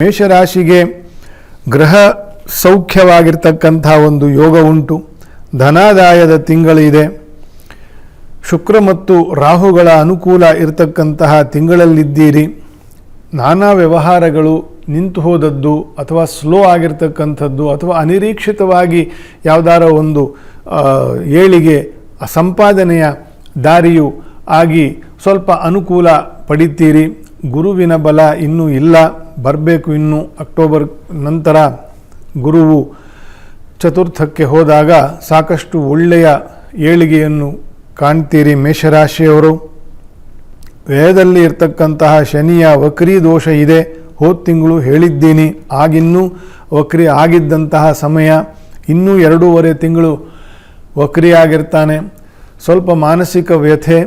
ಮೇಷರಾಶಿಗೆ ಗ್ರಹ ಸೌಖ್ಯವಾಗಿರ್ತಕ್ಕಂಥ ಒಂದು ಯೋಗ ಉಂಟು. ಧನಾದಾಯದ ತಿಂಗಳಿದೆ. ಶುಕ್ರ ಮತ್ತು ರಾಹುಗಳ ಅನುಕೂಲ ಇರತಕ್ಕಂತಹ ತಿಂಗಳಲ್ಲಿದ್ದೀರಿ. ನಾನಾ ವ್ಯವಹಾರಗಳು ನಿಂತು ಹೋದದ್ದು ಅಥವಾ ಸ್ಲೋ ಆಗಿರ್ತಕ್ಕಂಥದ್ದು ಅಥವಾ ಅನಿರೀಕ್ಷಿತವಾಗಿ ಯಾವುದಾರ ಒಂದು ಏಳಿಗೆ ಸಂಪಾದನೆಯ ದಾರಿಯು ಆಗಿ ಸ್ವಲ್ಪ ಅನುಕೂಲ ಪಡಿತೀರಿ. ಗುರುವಿನ ಬಲ ಇನ್ನೂ ಇಲ್ಲ, ಬರಬೇಕು. ಇನ್ನು ಅಕ್ಟೋಬರ್ ನಂತರ ಗುರುವು ಚತುರ್ಥಕ್ಕೆ ಹೋದಾಗ ಸಾಕಷ್ಟು ಒಳ್ಳೆಯ ಏಳಿಗೆಯನ್ನು ಕಾಣ್ತೀರಿ. ಮೇಷರಾಶಿಯವರು ವ್ಯಯದಲ್ಲಿ ಇರ್ತಕ್ಕಂತಹ ಶನಿಯ ವಕ್ರಿ ದೋಷ ಇದೆ. ಹೋದ ತಿಂಗಳು ಹೇಳಿದ್ದೀನಿ, ಆಗಿನ್ನೂ ವಕ್ರಿ ಆಗಿದ್ದಂತಹ ಸಮಯ. ಇನ್ನೂ 2.5 ತಿಂಗಳು ವಕ್ರಿ ಆಗಿರ್ತಾನೆ. ಸ್ವಲ್ಪ ಮಾನಸಿಕ ವ್ಯಥೆ,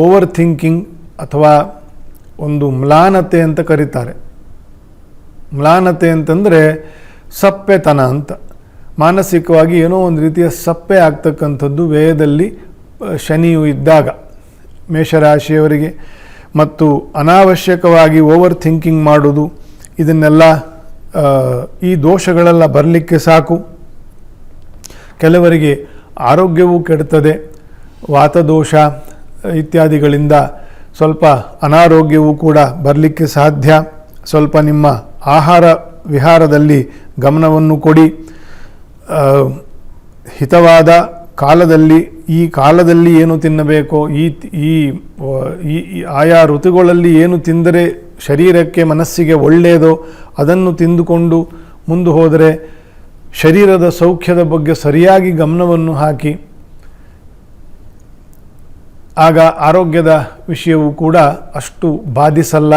ಓವರ್ ಥಿಂಕಿಂಗ್ ಅಥವಾ ಒಂದು ಮ್ಲಾನತೆ ಅಂತ ಕರೀತಾರೆ. ಮ್ಲಾನತೆ ಅಂತಂದರೆ ಸಪ್ಪೆತನ ಅಂತ. ಮಾನಸಿಕವಾಗಿ ಏನೋ ಒಂದು ರೀತಿಯ ಸಪ್ಪೆ ಆಗ್ತಕ್ಕಂಥದ್ದು ವ್ಯಯದಲ್ಲಿ ಶನಿಯು ಇದ್ದಾಗ ಮೇಷರಾಶಿಯವರಿಗೆ. ಮತ್ತು ಅನಾವಶ್ಯಕವಾಗಿ ಓವರ್ ಥಿಂಕಿಂಗ್ ಮಾಡೋದು, ಇದನ್ನೆಲ್ಲ ಈ ದೋಷಗಳೆಲ್ಲ ಬರಲಿಕ್ಕೆ ಸಾಕು. ಕೆಲವರಿಗೆ ಆರೋಗ್ಯವೂ ಕೆಡ್ತದೆ. ವಾತದೋಷ ಇತ್ಯಾದಿಗಳಿಂದ ಸ್ವಲ್ಪ ಅನಾರೋಗ್ಯವೂ ಕೂಡ ಬರಲಿಕ್ಕೆ ಸಾಧ್ಯ. ಸ್ವಲ್ಪ ನಿಮ್ಮ ಆಹಾರ ವಿಹಾರದಲ್ಲಿ ಗಮನವನ್ನು ಕೊಡಿ. ಹಿತವಾದ ಕಾಲದಲ್ಲಿ, ಈ ಕಾಲದಲ್ಲಿ ಏನು ತಿನ್ನಬೇಕೋ, ಈ ಆಯಾ ಋತುಗಳಲ್ಲಿ ಏನು ತಿಂದರೆ ಶರೀರಕ್ಕೆ ಮನಸ್ಸಿಗೆ ಒಳ್ಳೆಯದೋ ಅದನ್ನು ತಿಂದುಕೊಂಡು ಮುಂದೆ ಹೋದರೆ ಶರೀರದ ಸೌಖ್ಯದ ಬಗ್ಗೆ ಸರಿಯಾಗಿ ಗಮನವನ್ನು ಹಾಕಿ. ಆಗ ಆರೋಗ್ಯದ ವಿಷಯವೂ ಕೂಡ ಅಷ್ಟು ಬಾಧಿಸಲ್ಲ.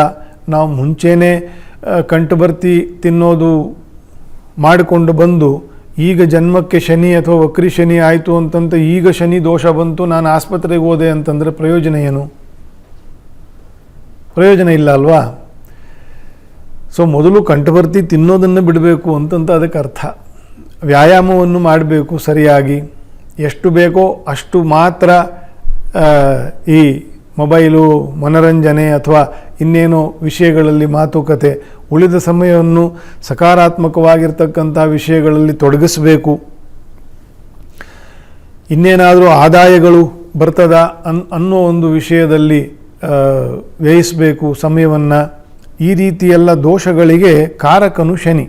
ನಾವು ಮುಂಚೆನೇ ಕಂಟುಬರ್ತಿ ತಿನ್ನೋದು ಮಾಡಿಕೊಂಡು ಬಂದು ಈಗ ಜನ್ಮಕ್ಕೆ ಶನಿ ಅಥವಾ ವಕ್ರಿ ಶನಿ ಆಯಿತು ಅಂತಂತ ಈಗ ಶನಿ ದೋಷ ಬಂತು, ನಾನು ಆಸ್ಪತ್ರೆಗೆ ಹೋದೆ ಅಂತಂದರೆ ಪ್ರಯೋಜನ ಏನು? ಪ್ರಯೋಜನ ಇಲ್ಲ ಅಲ್ವಾ? ಸೊ ಮೊದಲು ಕಂಟುಬರ್ತಿ ತಿನ್ನೋದನ್ನು ಬಿಡಬೇಕು ಅಂತಂತ ಅದಕ್ಕೆ ಅರ್ಥ. ವ್ಯಾಯಾಮವನ್ನು ಮಾಡಬೇಕು ಸರಿಯಾಗಿ. ಎಷ್ಟು ಬೇಕೋ ಅಷ್ಟು ಮಾತ್ರ ಈ ಮೊಬೈಲು, ಮನರಂಜನೆ ಅಥವಾ ಇನ್ನೇನೋ ವಿಷಯಗಳಲ್ಲಿ ಮಾತುಕತೆ, ಉಳಿದ ಸಮಯವನ್ನು ಸಕಾರಾತ್ಮಕವಾಗಿರ್ತಕ್ಕಂಥ ವಿಷಯಗಳಲ್ಲಿ ತೊಡಗಿಸಬೇಕು. ಇನ್ನೇನಾದರೂ ಆದಾಯಗಳು ಬರ್ತದ ಅನ್ನೋ ಒಂದು ವಿಷಯದಲ್ಲಿ ವ್ಯಯಿಸಬೇಕು ಸಮಯವನ್ನು. ಈ ರೀತಿಯೆಲ್ಲ ದೋಷಗಳಿಗೆ ಕಾರಕನು ಶನಿ.